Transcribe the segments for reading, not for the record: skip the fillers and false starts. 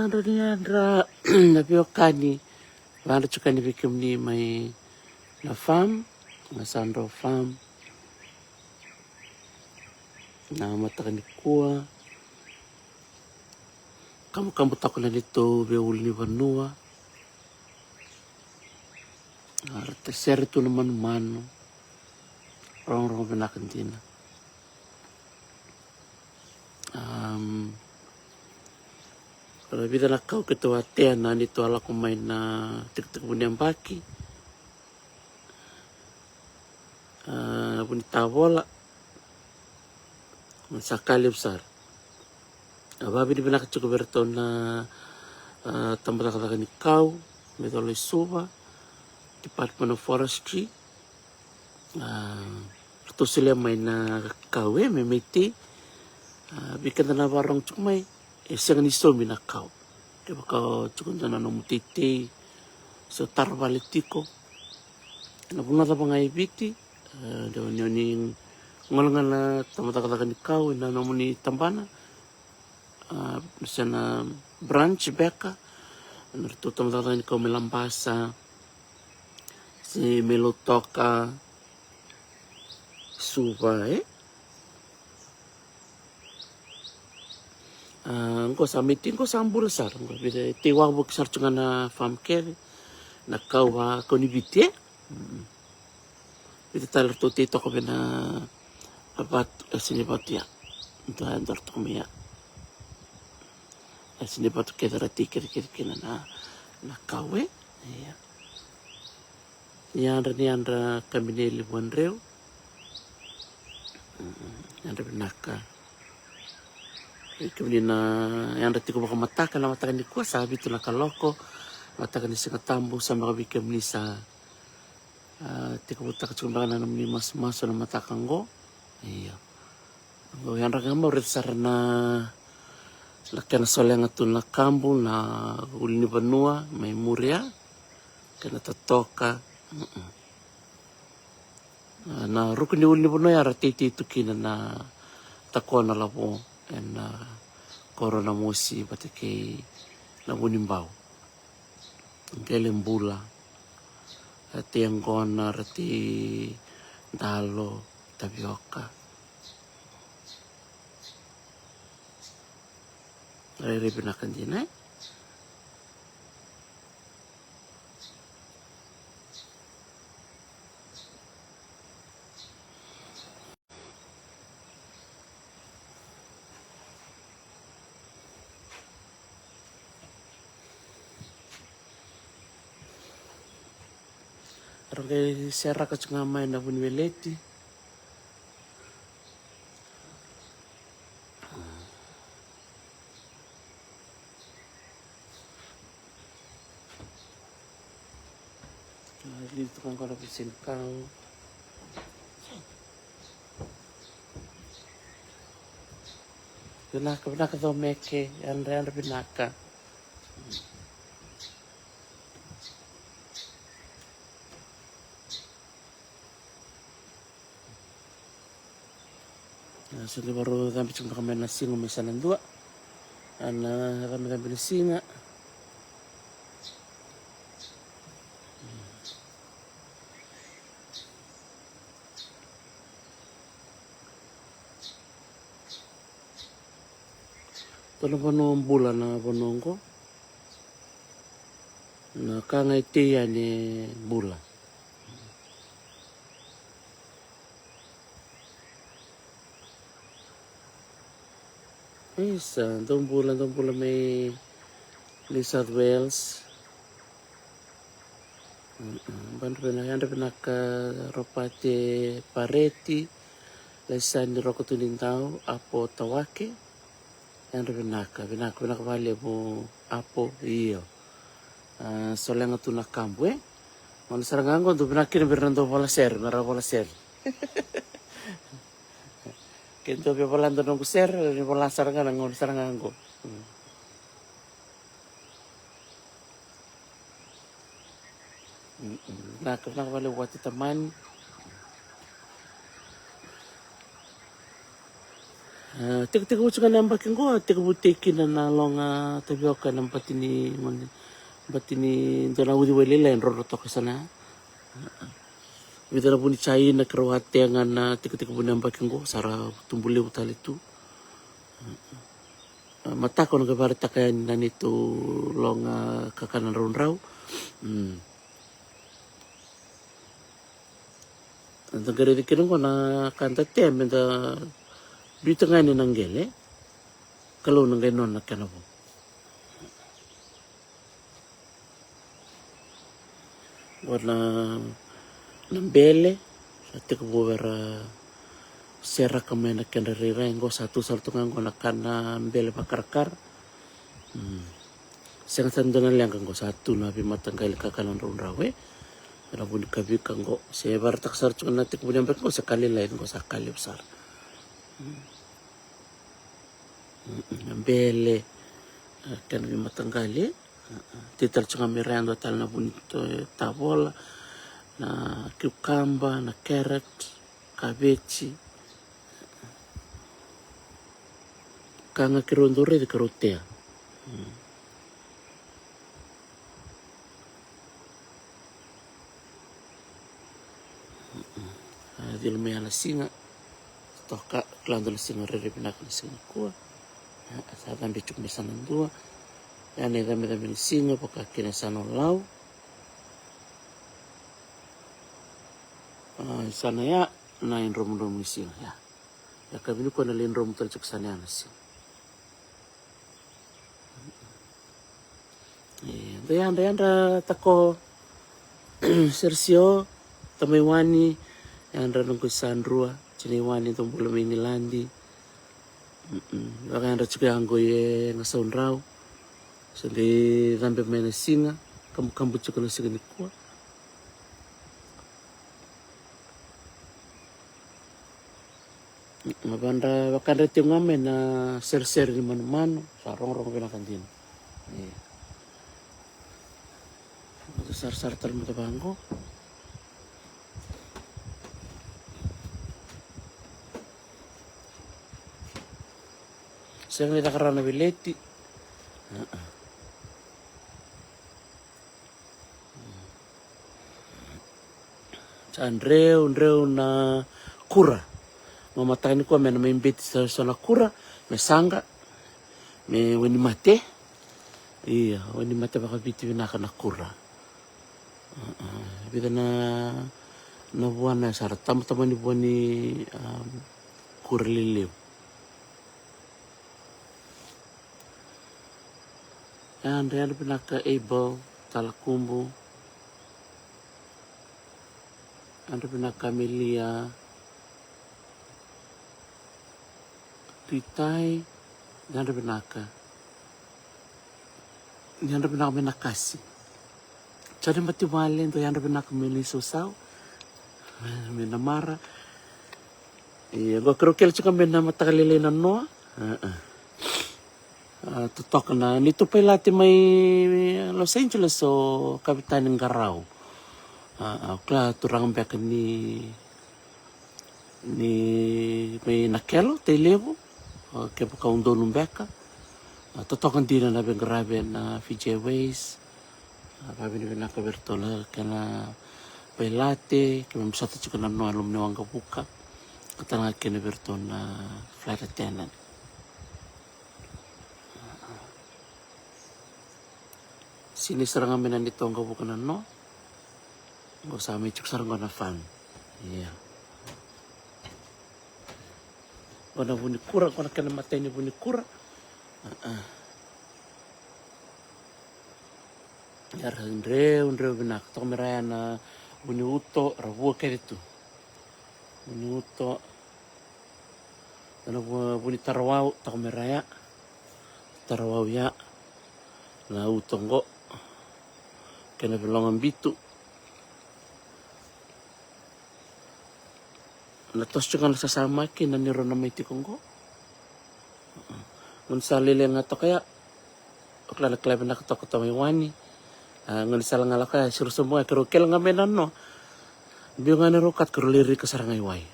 Andra na biokani vanda chukani vikim ni mai na farm na sandro farm na matakani kua kamu takuna nito veul ni vanua terser tu na manu orang benakantina kalau vida na kau ketua tena ni tu ala kumai na tik buniam baki buni tabola sakali besar ababi di benak cukup bertahun na tambah kata ni kau metode suba Department of Forestry tu sila mai na kau memeti bikin na barang cumai siang ni so mina kau kaya kau cukup na nomutiti so tarbalitiko na bunga ta pangai biti daw nyoning ngolongan na tamata ni kau na nomuni tambana sana branch beka nertu tamata ni kau melambasa si melotoka suba ko sa meeting ko sambul sar ko bide tiwa buk sar na farm care na kau ba ko ni bite bide taler to tito ko bena abat sini batia untuk andor to mia sini batu kedara tikir na kau ya ni andra kamineli bonreu andra benaka kemudian yang ada tiga bakal matakan di kuasa habis itu nak loko matakan di singa tambu sama bikin nisa tiga butak cuma nak namni mas na matakan go iya go yang raga mau resarna lakan solenga tu na kambu na ulini benua mai muria kena totoka na rukun di ulini benua ya ratiti itu kina na takona lapo en corona musi batike na bunimbau ngele mbula ati angona rati dalo tapioka rere binakan dina Roge serra ka tsunga mai na buni veleti dito kong kara pisin kau binaka do meke andre binaka sudah baru sampai cuma kami nasi misalnya dua anak kami sampai singa Pono bulan na bonongko na kanga iti ni bula isa dong bulan may New South Wales bantu yang ka ropate pareti lesan di roko tulintau apo tawake yang benaka vale bo apo iyo solenga tu nakambu mana sarangango tu benakir berando bola ser mera bola ser kento be bola ndo ngu ser ni bola sarangana ngol sarangango nak vale wati taman Tika ucungan namba kengo tika butiki na longa tapioka na batini dona udi welila en roro toka sana. Vida na buni chai na kerawate na tika buni namba kengo sara tumbuli utali tu. Mata ko nagabari takayan na nito longa kakanan raun raw. Ang gari kinong ko na kanta tem da bita nga ni nanggele kalau nang gainon na kanabo. Warna nambele sa tika buwera sera kami na kanarira ngo satu ngango na kana mbele pakarakar. Sangat sandanan lang ngo satu na bimatanggal kakanan raun rawe. Rabu kabi kanggo sebar taksar cuma nanti kemudian berko sekali lain ngo sakali besar. Bele kan bimatanggali tital cuma mirando tal na bunito tabola na cucumber na carrot cabbage kanga kirondore di karotea. Di lumaya na singa toka klando na singa rere pinaka na singa kuwa sa dambi chuk misan ng dua yan ay dami ni singa paka kinasan ng law sana ya na in rom ni singa ya kabini ko na lin rom tal chuk sana na singa dayan ra tako Sergio tamaiwani yan ra nung kusandrua chiniwani tong bulam ini landi baka yan ra chuka anggo ye ngasaun raw so di dambe mena singa kamu chuka na singa ni kuwa mabanda baka ra tiyo ngamen na ser ni mano sarong pinakandin sar tal mo tabanggo Saya ngeliat karena bileti. Andreu na kura. Mamatakan ko may namimbiti sa na kura. May sangga. May wani mate. Iya, wani mate baka biti winaka na kura. Bida na buwan na sarat. Tama-tama ni buwan ni kura liliw. Yan pinaka able talakumbu. Yan pinaka milia titay. Yan pinaka minakasi. Jadi mati malen to yan pinaka milisusaw. Minamara. Iya, gua kerukil cuma mina matakalilinan no. Tutok na nito pa lati may Los Angeles so kapitan ng Garaw. Kla turang beka ni may nakelo televo ke pa undo nung beka. Tutok din na nabing grabe na Fiji Ways. Pabi ni nakabertola kana pa lati kami sa tutok na no alum ni wangga buka. Katanga kinaberton na flight attendant. Sinisarang kami na nito ang kabukanan, no? Ang sa amin, sarang ko na fan. Yeah. Kung na bunikura, kung na kanamatay ni bunikura. Yara, Andreu, binak. Ito kameraya na buniuto, rabuwa kayo dito. Buniuto. Ano bunitarawaw, ito kameraya. Tarawaw ya. Na utong ko. Kaya nabilong bitu. Natos juga nasasama kin na niro na may tikong ko. Ngun sa lilang nga to kaya. Oklalaklab na kato may wani. Ngun sa lang nga kaya sirusumo karo kel nga menan no. Biyo nga narukat karo liri ka sarangay way.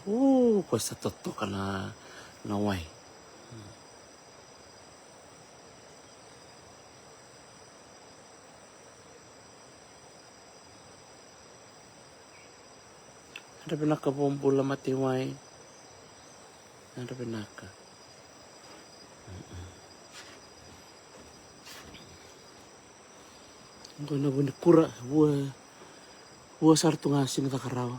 Kwa sa toto ka na way. Ada benaka bombula mati wai. Ada benaka. Guna guna kura buah sartu ngasing tak karawa.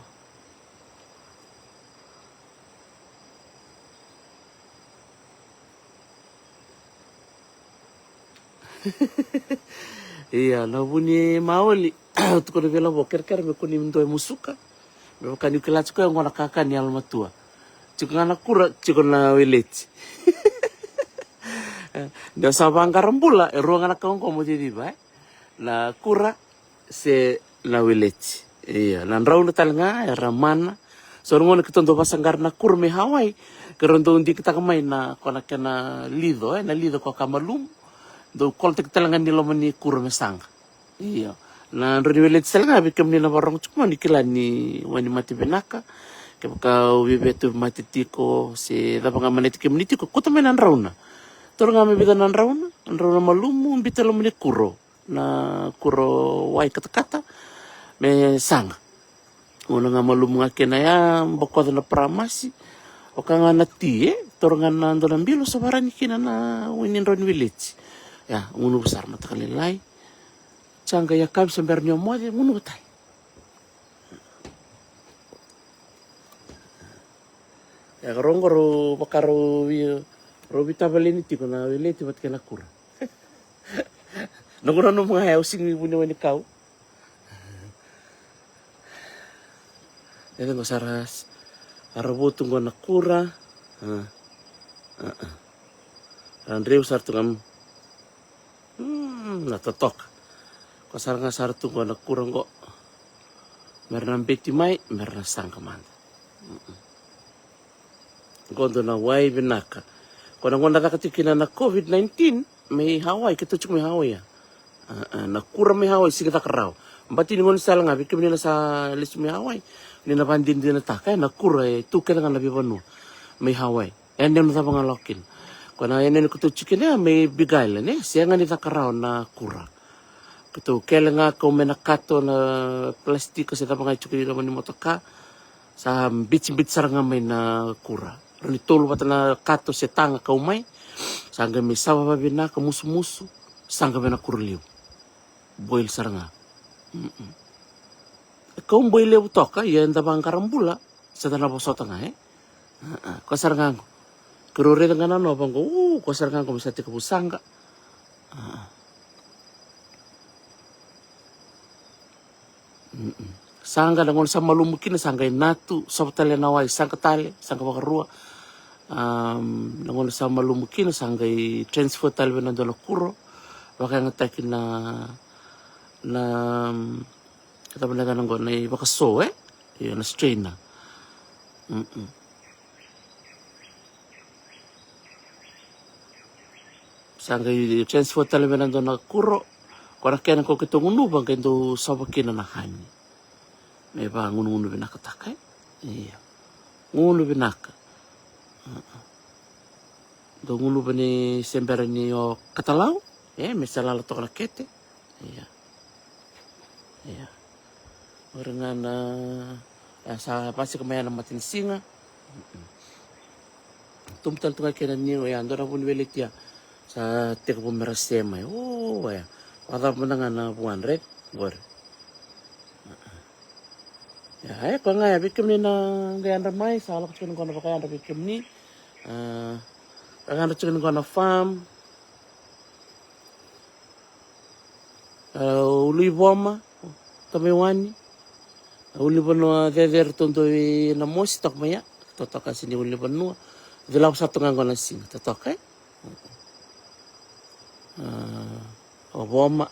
Iya, na bunyi maoli. Tuko na vela boker ker me kuni mndo musuka. Me kani kila chiko ngona kaka ni almatua. Chiko ngana kura chiko na weleti. Ndio sabanga rambula ruanga na kaongo mo di ba. Na kura se na weleti. Iya, na rauna talanga ramana. So ngona kitondo basangar na kur me Hawaii. Kerondo ndi kita kamay na kona kana lido na lido ko kamalum. Do kol tek talangan ni lomani kur me sang. Iya. Na ndo weleti salanga bikem ni na barong chukma ni kila ni wani mati benaka. Kaya ubibetu mati tiko se dabanga maneti kemuniti ko kota menan rauna. Toranga me bitan nan rauna malumu mbita lomani kuro. Na kuro wai kata-kata me sang. Una nga malumu nga kena ya mboko na pramasi. O ka nga nati toranga na ando na mbilo sa barani kina na winin ron village. Ya, ngunu besar mata kalilai. Cangga ya kabi sambar nyomo aja ngunu betai. Ya karongo ro bakaro ro bitabalini tiko na village bat kena kura. Nunggu nunggu mga housing punya wani kau. Jadi nggak saras. Arabu tunggu nak kura. Andre usar tungam. Na totok. Kau sar ngasar tunggu nak kura kok. Merna beti mai, merna sang kemana. Gondo na wai benaka. Kau nanggon nak ketikinan na COVID-19. May Hawaii kita cuma Hawaii ya. Na kura me Hawaii sigata karau. Mbati ningon sala nga bikim nila sa list me Hawaii. Nina bandin din nataka na kura tu kena nga labi panu me Hawaii. Yan din nata pangalokin. Kuna yan ni kutu chicken ya may bigay la ne. Siya nga nita karau na kura. Kutu kela nga kau menakato na plastik kasi ta pangay chicken naman ni motoka sa bit sarang nga may na kura. Rani tolo bata na kato sa tanga kau may. Sangga may sawa babina ka musu-musu. Sangga may na kurliw. Boil saranga. Kau boil liw toka, yan tabang karambula. Sa tanabosota nga Kau saranga ko. Kurure nga na no, bang ko, kau saranga ko, masati ka po sangga. Sangga nangon sa malumukin na sangga natu, sabtale naway, sangka tali, sangka makarua. Nangon sa malumukin na sangga transfer tali na doon na kuro. Baka nga takin na kata benda kan nggon na baka so na strain na. Sangga transfer tali na doon na kuro. Kora kaya ko kitong unubang kendo sabakin na hani. May ba ngunu binaka takay? Iya. Ngunu binaka. Do ngunu ba ni sembera ni o katalaw? May salala to rakete. Iya. Orang na sa pasti kemayan matin singa. Tumtal tunga kena niyo ya ando na pun welit ya. Sa tika po merasema. Oh ya. Patap menangan na buwan red. Gor. Ya, kau nggak ya bikin ni na gaya ramai, salah kau cakap kau nak pakai anda bikin ni, anda cakap kau nak farm, uli boma, tamewani, uli benua der tonto na mosi tak maya, totok kasi ni uli benua, dilap satu ngang kau nasi, totok boma,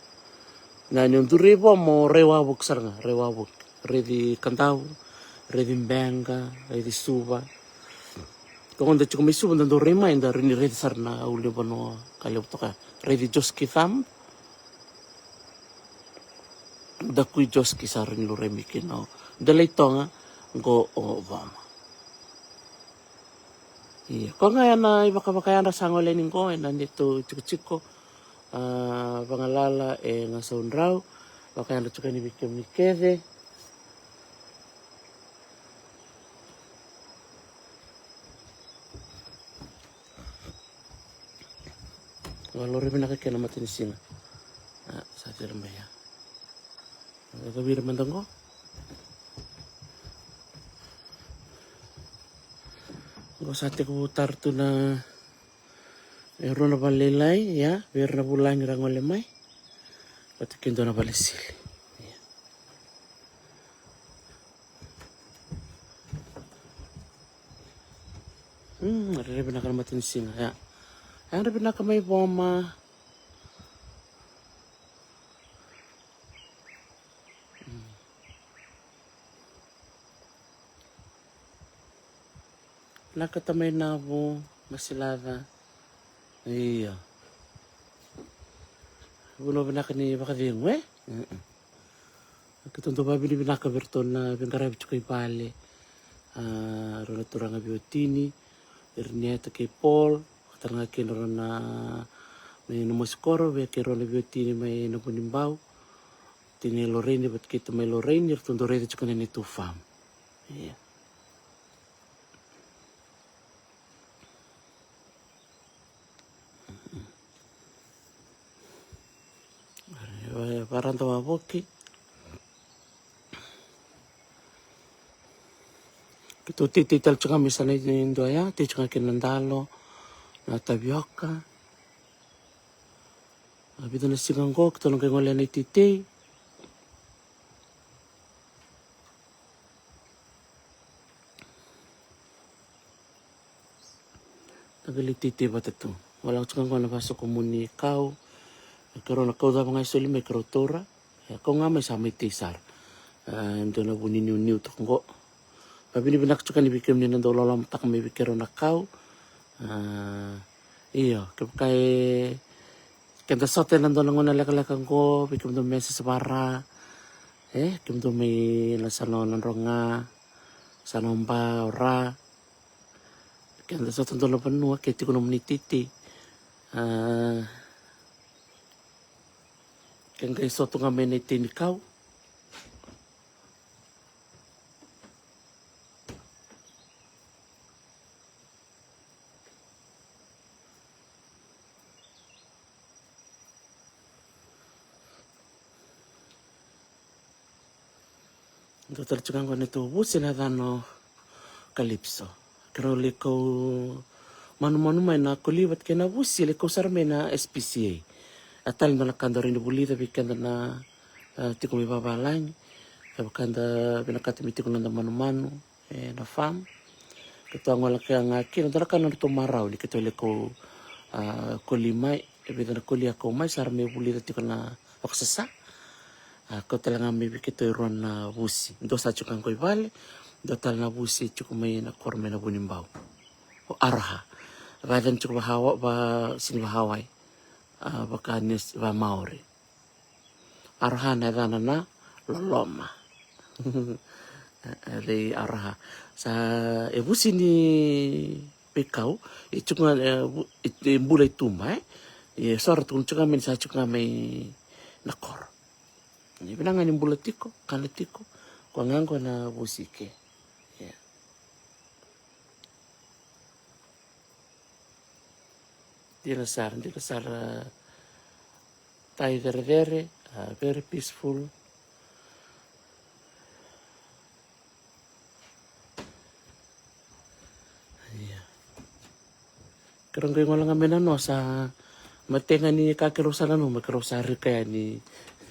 na nyunturi boma rewa buk saranga, rewa buk. Redi kantau, redi benga, redi suba. Kung anda cukup misu benda dorema inda rini redi sarna uli bano kali uptoka redi joski fam. Da kui joski sarin lo remikin no. Dalai tonga go Obama. Iya, kung nga na ibaka-baka yan sa ngolening ko na nito chiko pangalala nga sa unraw, baka yan cukup ni bikim ni kede. Valore binaka kena matin singa. Sa tira mbaya. Kabir mandango. Go sate ko putar tu na rona balelai ya, biar na bulan rangole mai. Patikin do na balesil. Ada binaka matin singa ya. Ada binaka mai boma. Nakatamay na po, masilada. Iya. Buno binaka ni baka dingwe. Kitunto ba binaka berton na bingarabi chukay pale. Rona turanga biotini. Irnieta kay Paul. Katanga kinoro na may numuskoro. Vaya kay rona biotini may napunimbaw. Tini Lorraine, ba't kita may Lorraine. Irtunto rete chukay na nito fam. Iya. Parang tawaboki. Kito titital tsaka misanay nindo ya, ti tsaka kinandalo, na tapioca. Abito na sigang ko, kito nang kaya na titi. Nagali titi ba ito? Walang tsaka ko napasok ko muni ikaw. Karon ako daw mga isuli may karotora. Ako nga may samay tisar. Ito na po ninyo to ko. Pabinibinak tsuka ni Bikram ni nando lolam tak may bikero na kaw. Iyo. Kaya kanta sote nando lang na lakalakang ko. Bikram do mesa sa para. Bikram do may lasano ng ronga. Sanomba ora. Kanta sote nando lang panua. Kaya ti ko naman ni titi. Kaya kayo soto nga may naitinikaw. Ito talagang ko nito. Sila no kalipso. Pero liko manu-manu may na kuliwat kaya na busi. Liko sarme na SPCA. Atal na nakanda rin bulita bikanda na tiko may babalang. Kanda binakatimiti ko na manu-manu na fam. Kito ang wala kaya nga kinadara ka na tumaraw. Di kito liko kulimay. Ebida na kuli ako may sarme bulita tiko na waksasa. Ako talaga may bikito iron na busi. Ito sa chukang ko'y bale. Ito talaga na busi chuko may nakorme na bunimbaw. O araha. Badan chuko bahawa ba sinibahaway. Bakanis ba Maori. Araha na dana na loloma. Ari araha. Sa busi ni pikaw. Chuko bulay tumay. Sorot kung chuko may sa chuko may nakor. Ini bilangan yung bulatiko, kanatiko, kuangan ko na busike. Yeah. Di nasar tayo dere, very peaceful. Yeah. Karang kayo lang kami no sa matenga ni kakirusan makarosari kaya ni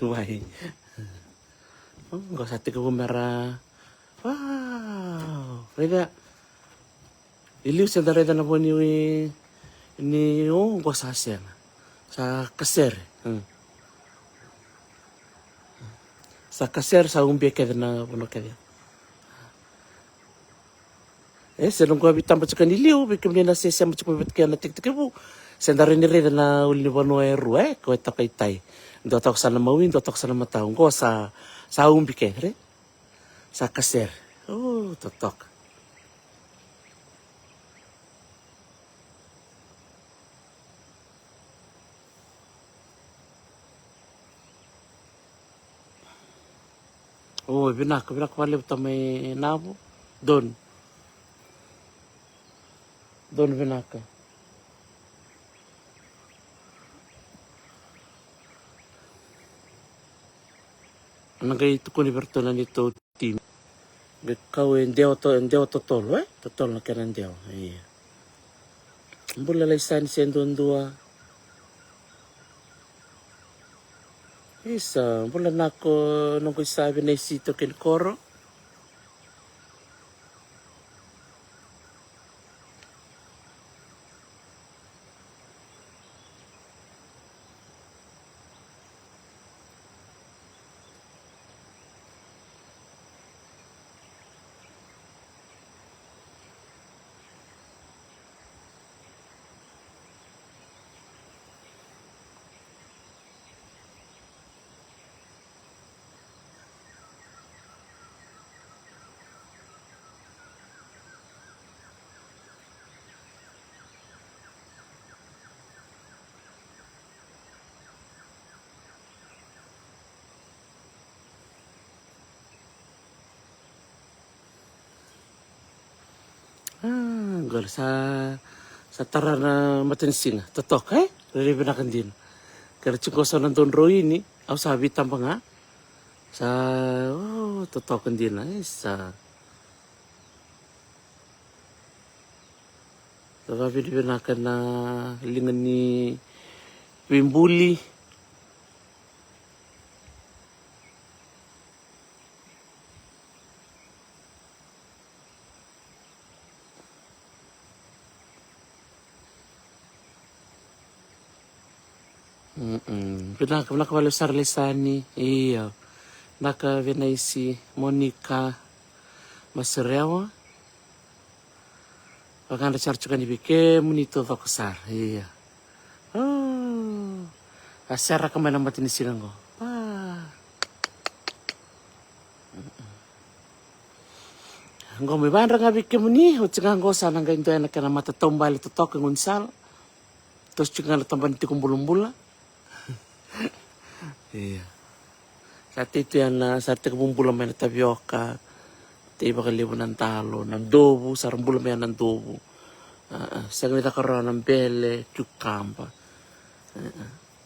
Why? Gak usah tiga merah. Wow. Reda. Iliw sa dareda na po ni gak usah sa kaser. Sa kaser sa umbi kaya na puno kaya. Senong ko habitan pa sa kaniliw. Bikam niya na siya macam kaya na tik-tikibu. Sendari ni reda na uli ni Bano Eru ko ito kay tay. Dotak sana mawin, dotak sana mataong ko sa umbi kere. Sa kaser. Oh, totok. Oh, binak balik tamay nabo. Don binak. Nagai itu kuni bertonan itu tim. Kau endeo totol, totol na kena endeo. Iya. Mbula laisan sendondua. Isa, mbula nako nunggu sabi na isito kin koro. Gol sa tarana matensinga totok dari benakan din. Kaya cungko sa nandun ro ini, au sabi tambang sa totokan din sa sabi di benakan na lingan ni Wimbuli. Pinaka Lesani, iya. Naka Venaisi Monica Maserewa. Wakanda charchuka ni bike munito vakusar, iya. Asara kama na matini sinango. Ngombe bandra nga bike muni, utsingango sana nga into na kana mata tombali totok ngunsal. Terus juga na tamban ti kumbulumbula. Iya. Saat itu yang saat kumbula main tapioka, tiba kali ng talo, ng dobo, sarang bulan main ng dobo. Sa kanila karoon ng bele, cucamba.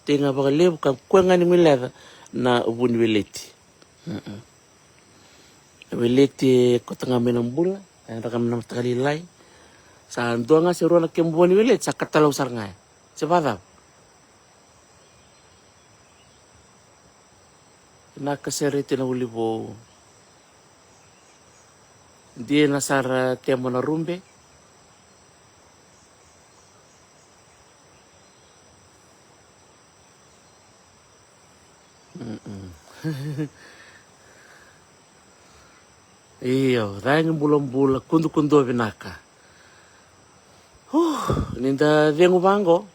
Tinga ba kali kan kuang ani milada na ubun weleti. Weleti ko tanga main ng bula, ay rakam na takalilay. Sa ando nga si Rona kembuan weleti sa katalaw sarangay. Sebab nakaseri na ulibo dia nasara temo na rumbe iyo dahil bulan-bulan kundu-kundu binaka ninda dengu bango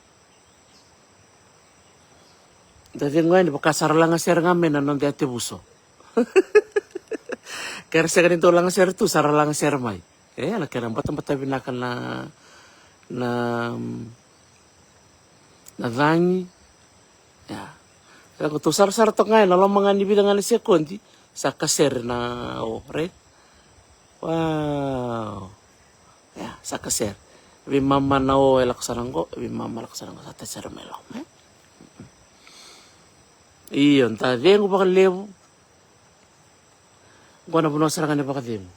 dati ngayon, pakasara lang nga sir ngamin, anong dati buso. Kaya sa ganito lang nga sir tu, sara lang nga sir may. Anak kaya bata-bata binakan na dangi. Ya. Kaya kung sar-sar to ngayon, alam mga nibidang nga siya kundi, sa kaser na right? Wow. Ya, sa kaser. Ibi mama na elak saranggo, ibi mama elak saranggo sa tasar melo. Iyon, tadeng ko baka levo. Kung ano po nasarangan na baka dem.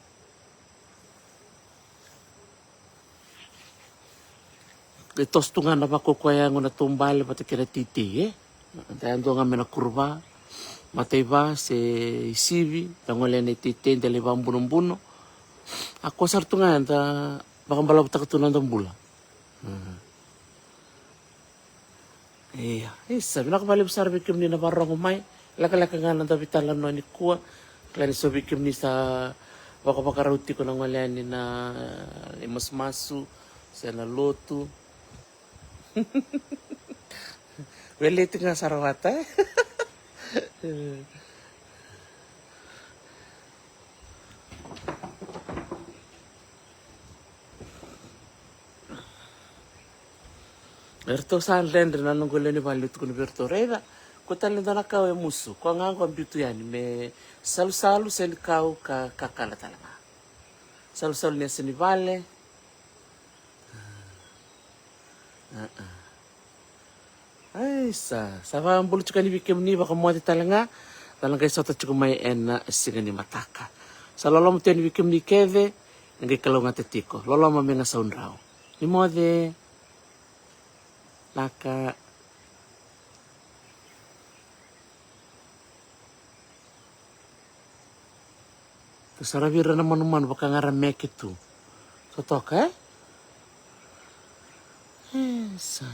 Itos to nga na makukwaya ngo na tumbali pati kina titi Tayo nga may kurba. Matay ba si Sivi, tangwala na titi, dali ba ang bunong-buno. Ako sarto nga, baka balabot ako tunan ng bula. Iya, sabi na kabalib sa bikim ni na parang umay. Laka-laka nga ng tapitalan no ni kuwa. Kaya so bikim ni sa baka rauti ko ng walian ni na imasmasu sa naloto. Weliti nga sarawata Berto saan lendre na nung gulo ni Balut ko ni Berto Reda. Kutan nito na kaw musu. Kung nga ang bitu yan, may salu-salu sa ikaw kakala talaga. Salu-salu niya sa nibale. Ay, sa ang bulut ka ni Bikim ni baka mo talaga. Talaga sa cukup may ena singa ni mataka. Sa lolo mo tiyan wikim ni keve, nangay kalunga tetiko. Lolo mo mga saundraw. Ni mode, laka, Sarabira naman baka ngaramek itu. Totok eh? Sa